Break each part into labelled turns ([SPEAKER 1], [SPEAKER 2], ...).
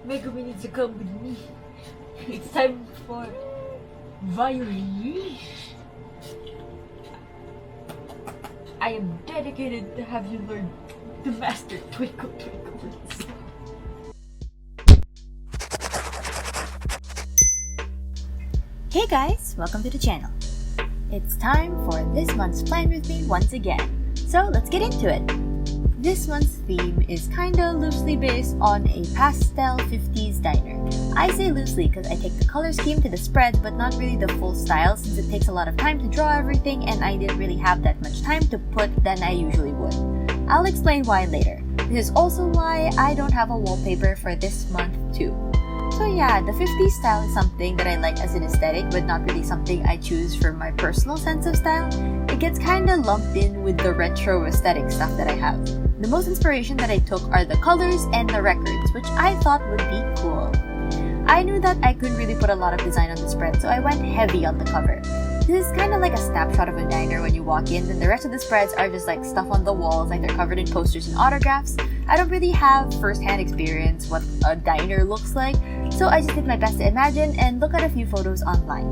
[SPEAKER 1] Megumi needs to come with me. It's time for violin. I am dedicated to have you learn to master Twinkle Twinkle Little Star.
[SPEAKER 2] Hey guys, welcome to the channel. It's time for this month's plan with me once again. So let's get into it. This month's theme is kinda loosely based on a pastel 50s diner. I say loosely because I take the color scheme to the spreads but not really the full style since it takes a lot of time to draw everything and I didn't really have that much time to put than I usually would. I'll explain why later. This is also why I don't have a wallpaper for this month too. So yeah, the 50s style is something that I like as an aesthetic but not really something I choose for my personal sense of style. It gets kinda lumped in with the retro aesthetic stuff that I have. The most inspiration that I took are the colors and the records, which I thought would be cool. I knew that I couldn't really put a lot of design on the spread, so I went heavy on the cover. This is kinda like a snapshot of a diner when you walk in, and the rest of the spreads are just like stuff on the walls, like they're covered in posters and autographs. I don't really have first-hand experience what a diner looks like, so I just did my best to imagine and look at a few photos online.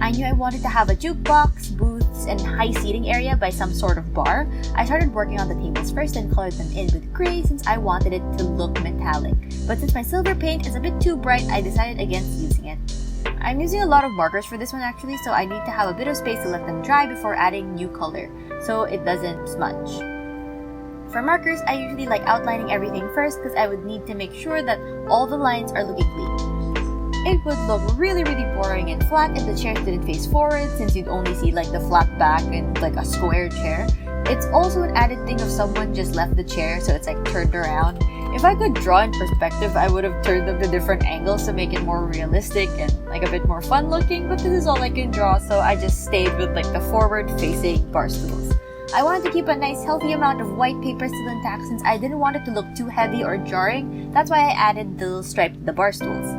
[SPEAKER 2] I knew I wanted to have a jukebox, booths, and high seating area by some sort of bar. I started working on the tables first and colored them in with gray since I wanted it to look metallic. But since my silver paint is a bit too bright, I decided against using it. I'm using a lot of markers for this one actually, so I need to have a bit of space to let them dry before adding new color, so it doesn't smudge. For markers, I usually like outlining everything first because I would need to make sure that all the lines are looking clean. It would look really boring and flat if the chairs didn't face forward since you'd only see like the flat back and like a square chair. It's also an added thing if someone just left the chair so it's like turned around. If I could draw in perspective, I would have turned them to different angles to make it more realistic and like a bit more fun looking, but this is all I can draw, so I just stayed with like the forward facing bar stools. I wanted to keep a nice healthy amount of white paper still intact since I didn't want it to look too heavy or jarring. That's why I added the little stripe to the bar stools.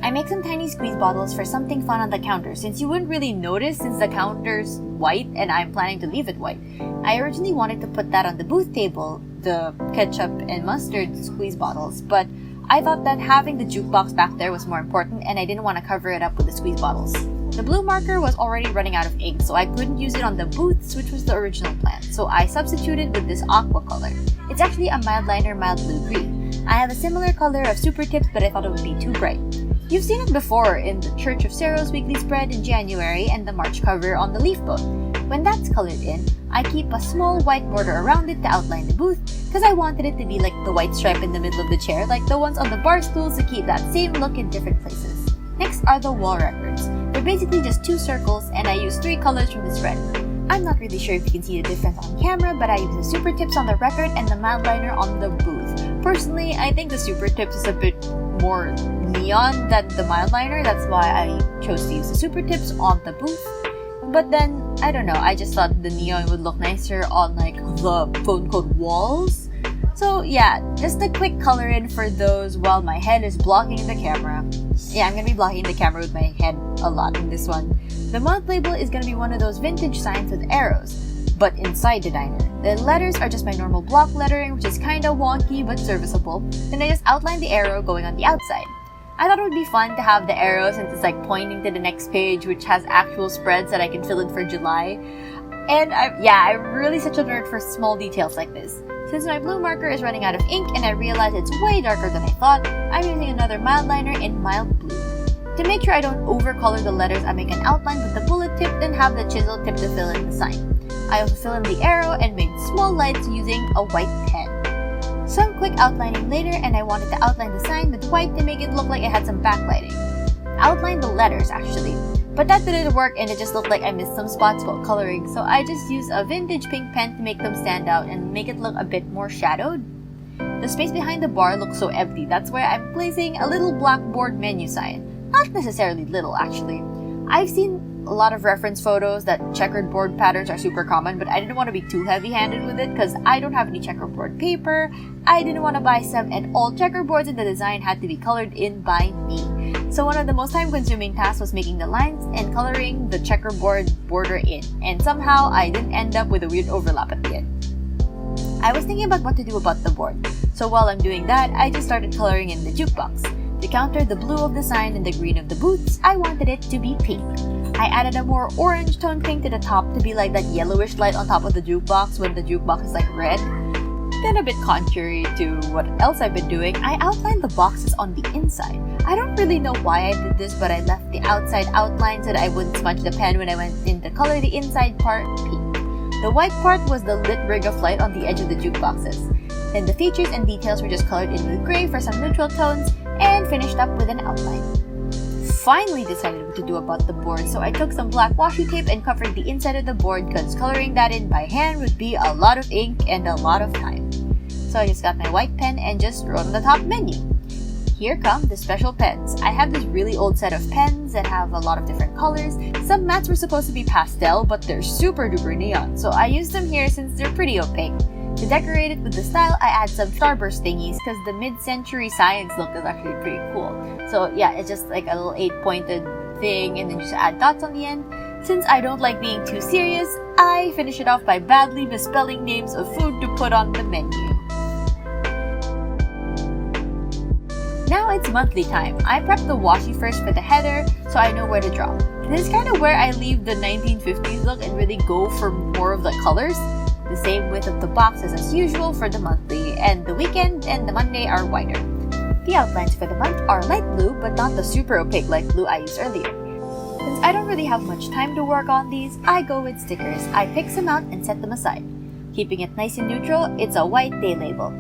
[SPEAKER 2] I make some tiny squeeze bottles for something fun on the counter since you wouldn't really notice since the counter's white and I'm planning to leave it white. I originally wanted to put that on the booth table, the ketchup and mustard squeeze bottles, but I thought that having the jukebox back there was more important and I didn't want to cover it up with the squeeze bottles. The blue marker was already running out of ink, so I couldn't use it on the booths, which was the original plan, so I substituted with this aqua color. It's actually a mild liner, mild blue-green. I have a similar color of super tips, but I thought it would be too bright. You've seen it before in the Church of Ceros weekly spread in January and the March cover on the leaf book. When that's colored in, I keep a small white border around it to outline the booth because I wanted it to be like the white stripe in the middle of the chair, like the ones on the bar stools to keep that same look in different places. Next are the wall records. They're basically just two circles and I use 3 colors from the spread. I'm not really sure if you can see the difference on camera, but I use the super tips on the record and the mild liner on the booth. Personally, I think the super tips is a bit more neon than the mild liner. That's why I chose to use the super tips on the booth. But then, I don't know, I just thought the neon would look nicer on like the quote-unquote walls. So yeah, just a quick color in for those while my head is blocking the camera. Yeah, I'm gonna be blocking the camera with my head a lot in this one. The month label is gonna be one of those vintage signs with arrows, but inside the diner. The letters are just my normal block lettering, which is kinda wonky but serviceable. Then I just outline the arrow going on the outside. I thought it would be fun to have the arrow since it's like pointing to the next page, which has actual spreads that I can fill in for July. And I'm really such a nerd for small details like this. Since my blue marker is running out of ink and I realize it's way darker than I thought, I'm using another mild liner in mild blue. To make sure I don't overcolor the letters, I make an outline with the bullet tip, then have the chisel tip to fill in the sign. I also fill in the arrow and made small lights using a white pen. Some quick outlining later, and I wanted to outline the sign with white to make it look like it had some backlighting. Outline the letters actually, but that didn't work and it just looked like I missed some spots while coloring, so I just used a vintage pink pen to make them stand out and make it look a bit more shadowed. The space behind the bar looks so empty, that's why I'm placing a little blackboard menu sign. Not necessarily little actually. I've seen a lot of reference photos that checkered board patterns are super common, but I didn't want to be too heavy-handed with it because I don't have any checkerboard paper. I didn't want to buy some, and all checkerboards in the design had to be colored in by me. So one of the most time-consuming tasks was making the lines and coloring the checkerboard border in, and somehow I didn't end up with a weird overlap at the end. I was thinking about what to do about the board. So while I'm doing that, I just started coloring in the jukebox. To counter the blue of the sign and the green of the boots, I wanted it to be pink. I added a more orange tone pink to the top to be like that yellowish light on top of the jukebox when the jukebox is like red. Then a bit contrary to what else I've been doing, I outlined the boxes on the inside. I don't really know why I did this, but I left the outside outline so that I wouldn't smudge the pen when I went in to color the inside part pink. The white part was the lit rig of light on the edge of the jukeboxes. Then the features and details were just colored in with gray for some neutral tones and finished up with an outline. Finally decided what to do about the board, so I took some black washi tape and covered the inside of the board because coloring that in by hand would be a lot of ink and a lot of time. So I just got my white pen and just wrote on the top menu. Here come the special pens. I have this really old set of pens that have a lot of different colors. Some mats were supposed to be pastel, but they're super duper neon, so I used them here since they're pretty opaque. To decorate it with the style, I add some starburst thingies because the mid-century science look is actually pretty cool. So yeah, it's just like a little 8-pointed thing and then just add dots on the end. Since I don't like being too serious, I finish it off by badly misspelling names of food to put on the menu. Now it's monthly time. I prep the washi first for the header so I know where to draw. This is kind of where I leave the 1950s look and really go for more of the colors. The same width of the boxes as usual for the monthly, and the weekend and the Monday are whiter. The outlines for the month are light blue but not the super opaque light blue I used earlier. Since I don't really have much time to work on these, I go with stickers. I pick some out and set them aside. Keeping it nice and neutral, it's a white day label.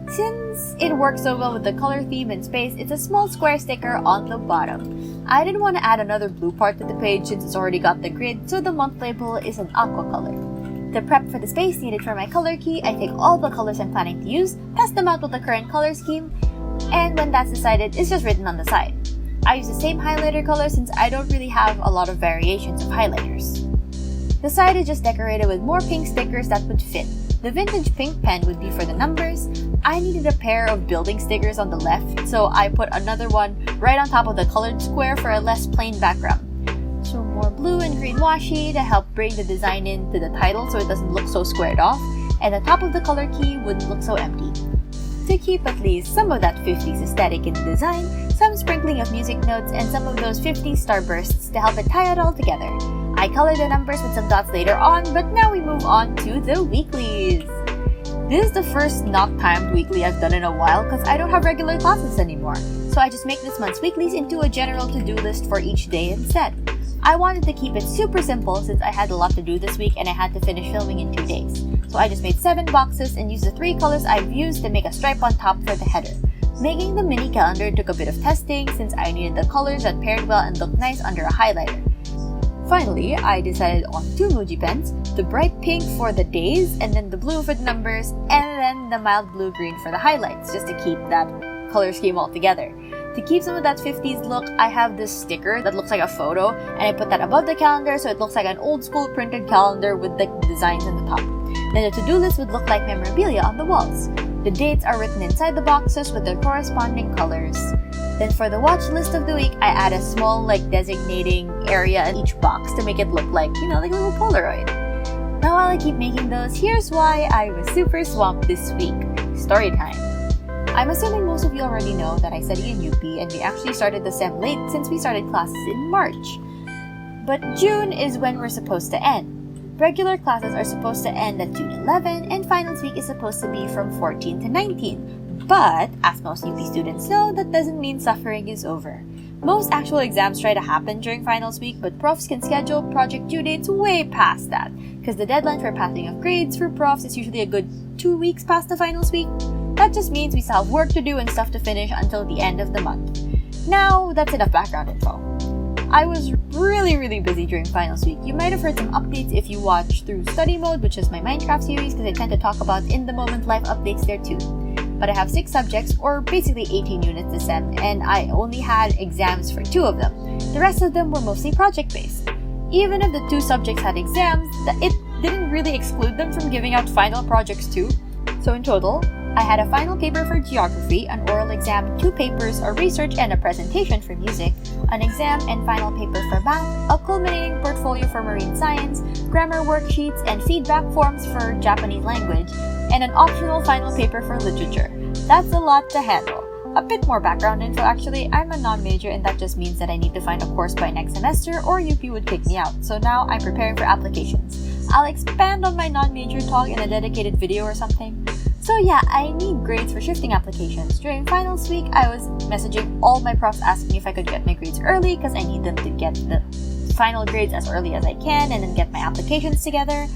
[SPEAKER 2] Since it works so well with the color theme and space, it's a small square sticker on the bottom. I didn't want to add another blue part to the page since it's already got the grid, so the month label is an aqua color. To prep for the space needed for my color key, I take all the colors I'm planning to use, test them out with the current color scheme, and when that's decided, it's just written on the side. I use the same highlighter color since I don't really have a lot of variations of highlighters. The side is just decorated with more pink stickers that would fit. The vintage pink pen would be for the numbers. I needed a pair of building stickers on the left, so I put another one right on top of the colored square for a less plain background. So more blue and green washi to help bring the design into the title so it doesn't look so squared off, and the top of the color key wouldn't look so empty. To keep at least some of that 50s aesthetic in the design, some sprinkling of music notes and some of those 50s starbursts to help it tie it all together. I colored the numbers with some dots later on, but now we move on to the weeklies. This is the first not timed weekly I've done in a while because I don't have regular classes anymore, so I just make this month's weeklies into a general to-do list for each day instead. I wanted to keep it super simple since I had a lot to do this week and I had to finish filming in 2 days. So I just made 7 boxes and used the 3 colors I've used to make a stripe on top for the header. Making the mini calendar took a bit of testing since I needed the colors that paired well and looked nice under a highlighter. Finally, I decided on 2 Muji pens, the bright pink for the days and then the blue for the numbers and then the mild blue-green for the highlights just to keep that color scheme all together. To keep some of that 50s look, I have this sticker that looks like a photo and I put that above the calendar so it looks like an old school printed calendar with the designs on the top. Then the to-do list would look like memorabilia on the walls. The dates are written inside the boxes with their corresponding colors. Then for the watch list of the week, I add a small designating area in each box to make it look like a little Polaroid. Now while I keep making those, here's why I was super swamped this week. Story time. I'm assuming most of you already know that I study in UP and we actually started the SEM late since we started classes in March. But June is when we're supposed to end. Regular classes are supposed to end at June 11 and finals week is supposed to be from 14 to 19. But, as most UP students know, that doesn't mean suffering is over. Most actual exams try to happen during finals week, but profs can schedule project due dates way past that, because the deadline for passing of grades for profs is usually a good 2 weeks past the finals week. That just means we still have work to do and stuff to finish until the end of the month. Now, that's enough background info. I was really busy during finals week. You might have heard some updates if you watch through study mode, which is my Minecraft series, because I tend to talk about in-the-moment life updates there too. But I have 6 subjects, or basically 18 units this sem, and I only had exams for 2 of them. The rest of them were mostly project-based. Even if the 2 subjects had exams, it didn't really exclude them from giving out final projects too. So in total, I had a final paper for geography, an oral exam, 2 papers, a research and a presentation for music, an exam and final paper for math, a culminating portfolio for marine science, grammar worksheets and feedback forms for Japanese language, and an optional final paper for literature. That's a lot to handle. A bit more background info actually, I'm a non-major and that just means that I need to find a course by next semester or UP would kick me out. So now I'm preparing for applications. I'll expand on my non-major talk in a dedicated video or something. So yeah, I need grades for shifting applications. During finals week, I was messaging all my profs asking if I could get my grades early because I need them to get the final grades as early as I can and then get my applications together.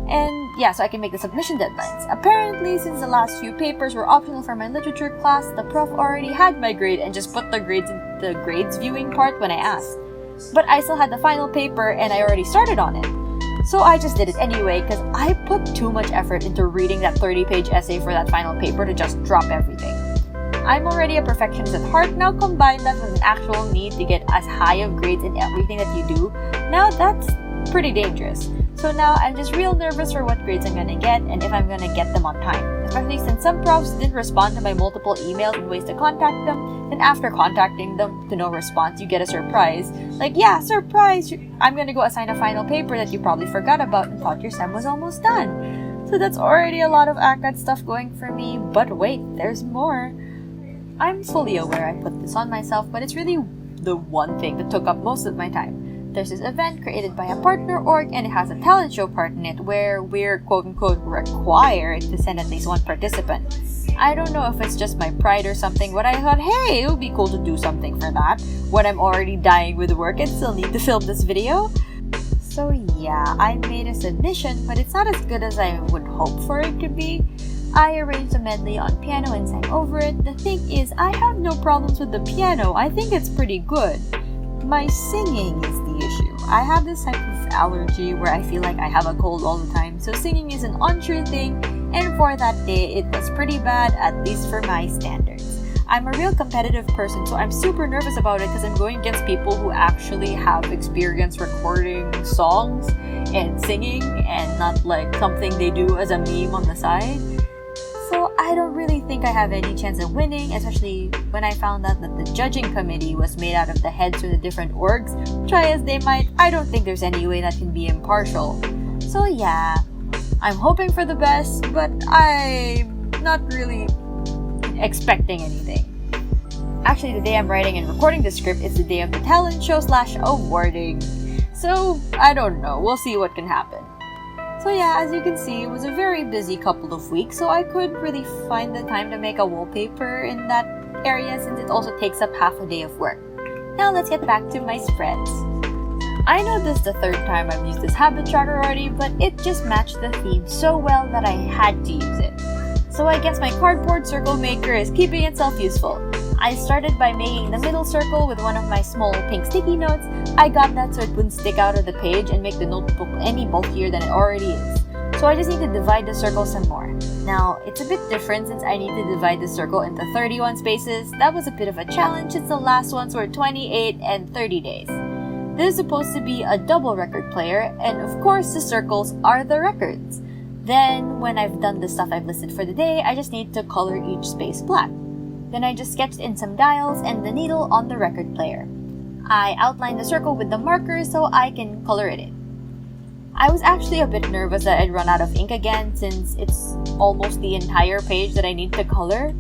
[SPEAKER 2] And yeah, so I can make the submission deadlines. Apparently, since the last few papers were optional for my literature class, the prof already had my grade and just put the grades in the grades viewing part when I asked. But I still had the final paper and I already started on it. So I just did it anyway because I put too much effort into reading that 30-page essay for that final paper to just drop everything. I'm already a perfectionist at heart, now combine that with an actual need to get as high of grades in everything that you do. Now that's pretty dangerous. So now I'm just real nervous for what grades I'm gonna get and if I'm gonna get them on time. Especially since some profs didn't respond to my multiple emails and ways to contact them. Then after contacting them to no response, you get a surprise. Like, yeah, surprise! I'm gonna go assign a final paper that you probably forgot about and thought your sem was almost done. So that's already a lot of ACAD stuff going for me. But wait, there's more. I'm fully aware I put this on myself, but it's really the one thing that took up most of my time. There's this event created by a partner org and it has a talent show part in it where we're quote-unquote required to send at least one participant. I don't know if it's just my pride or something, but I thought, hey, it would be cool to do something for that when I'm already dying with work and still need to film this video. So yeah, I made a submission, but it's not as good as I would hope for it to be. I arranged a medley on piano and sang over it. The thing is, I have no problems with the piano. I think it's pretty good. My singing is the issue. I have this type of allergy where I feel like I have a cold all the time, so singing is an unsure thing, and for that day, it was pretty bad, at least for my standards. I'm a real competitive person, so I'm super nervous about it because I'm going against people who actually have experience recording songs and singing and not like something they do as a meme on the side. So I don't really think I have any chance of winning, especially when I found out that the judging committee was made out of the heads of the different orgs. Try as they might, I don't think there's any way that can be impartial. So yeah, I'm hoping for the best, but I'm not really expecting anything. Actually, the day I'm writing and recording the script is the day of the talent show / awarding. So I don't know, we'll see what can happen. So yeah, as you can see, it was a very busy couple of weeks, so I could really find the time to make a wallpaper in that area since it also takes up half a day of work. Now let's get back to my spreads. I know this is the third time I've used this habit tracker already, but it just matched the theme so well that I had to use it. So I guess my cardboard circle maker is keeping itself useful. I started by making the middle circle with one of my small pink sticky notes. I got that so it wouldn't stick out of the page and make the notebook any bulkier than it already is. So I just need to divide the circle some more. Now, it's a bit different since I need to divide the circle into 31 spaces. That was a bit of a challenge since the last ones were 28 and 30 days. This is supposed to be a double record player, and of course the circles are the records. Then, when I've done the stuff I've listed for the day, I just need to color each space black. Then I just sketched in some dials and the needle on the record player. I outlined the circle with the marker so I can color it in. I was actually a bit nervous that I'd run out of ink again since it's almost the entire page that I need to color.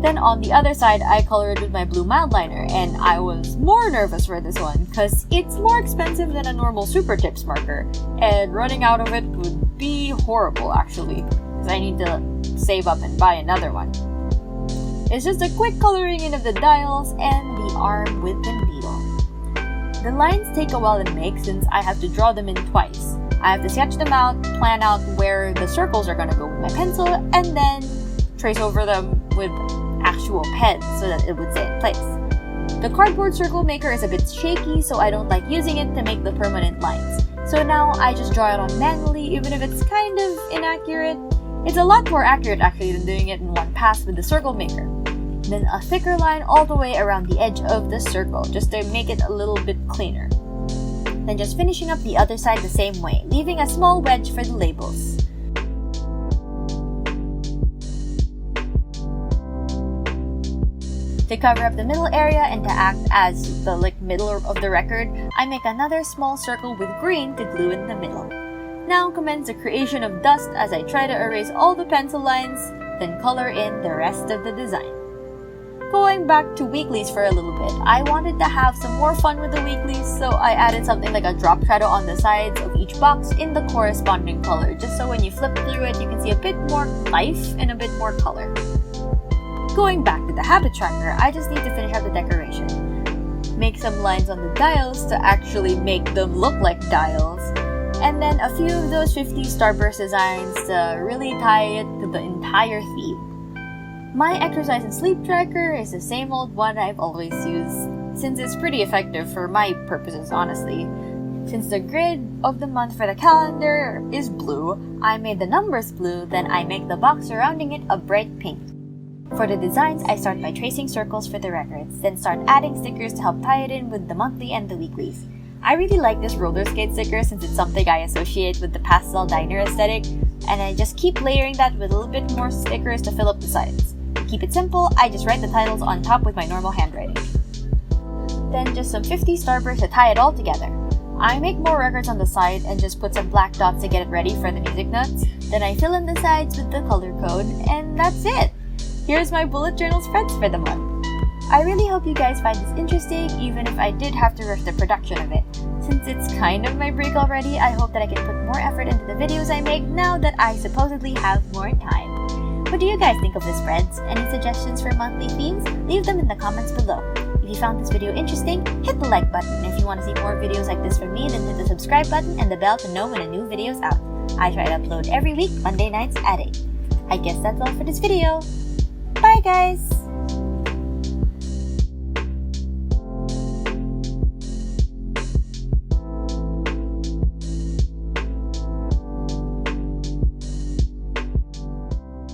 [SPEAKER 2] Then on the other side, I colored with my blue mildliner, and I was more nervous for this one because it's more expensive than a normal Super Tips marker, and running out of it would be horrible actually because I need to save up and buy another one. It's just a quick coloring in of the dials and the arm with the needle. The lines take a while to make since I have to draw them in twice. I have to sketch them out, plan out where the circles are going to go with my pencil, and then trace over them with actual pens so that it would stay in place. The cardboard circle maker is a bit shaky, so I don't like using it to make the permanent lines. So now I just draw it on manually, even if it's kind of inaccurate. It's a lot more accurate actually than doing it in one pass with the circle maker. Then a thicker line all the way around the edge of the circle, just to make it a little bit cleaner. Then just finishing up the other side the same way, leaving a small wedge for the labels. To cover up the middle area and to act as the middle of the record, I make another small circle with green to glue in the middle. Now commence the creation of dust as I try to erase all the pencil lines. then color in the rest of the design. Going back to weeklies for a little bit, I wanted to have some more fun with the weeklies, so I added something like a drop shadow on the sides of each box in the corresponding color, just so when you flip through it, you can see a bit more life and a bit more color. Going back to the habit tracker, I just need to finish up the decoration. Make some lines on the dials to actually make them look like dials, and then a few of those 50 starburst designs to really tie it to the entire theme. My exercise and sleep tracker is the same old one I've always used, since it's pretty effective for my purposes, honestly. Since the grid of the month for the calendar is blue, I made the numbers blue, then I make the box surrounding it a bright pink. For the designs, I start by tracing circles for the records, then start adding stickers to help tie it in with the monthly and the weeklies. I really like this roller skate sticker since it's something I associate with the pastel diner aesthetic, and I just keep layering that with a little bit more stickers to fill up the sides. To keep it simple, I just write the titles on top with my normal handwriting. Then just some 50 starbursts to tie it all together. I make more records on the side and just put some black dots to get it ready for the music notes. Then I fill in the sides with the color code, and that's it! Here's my bullet journal spreads for the month. I really hope you guys find this interesting, even if I did have to rush the production of it. Since it's kind of my break already, I hope that I can put more effort into the videos I make now that I supposedly have more time. What do you guys think of the spreads? Any suggestions for monthly themes? Leave them in the comments below. If you found this video interesting, hit the like button. And if you want to see more videos like this from me, then hit the subscribe button and the bell to know when a new video is out. I try to upload every week, Monday nights at 8. I guess that's all for this video. Bye guys!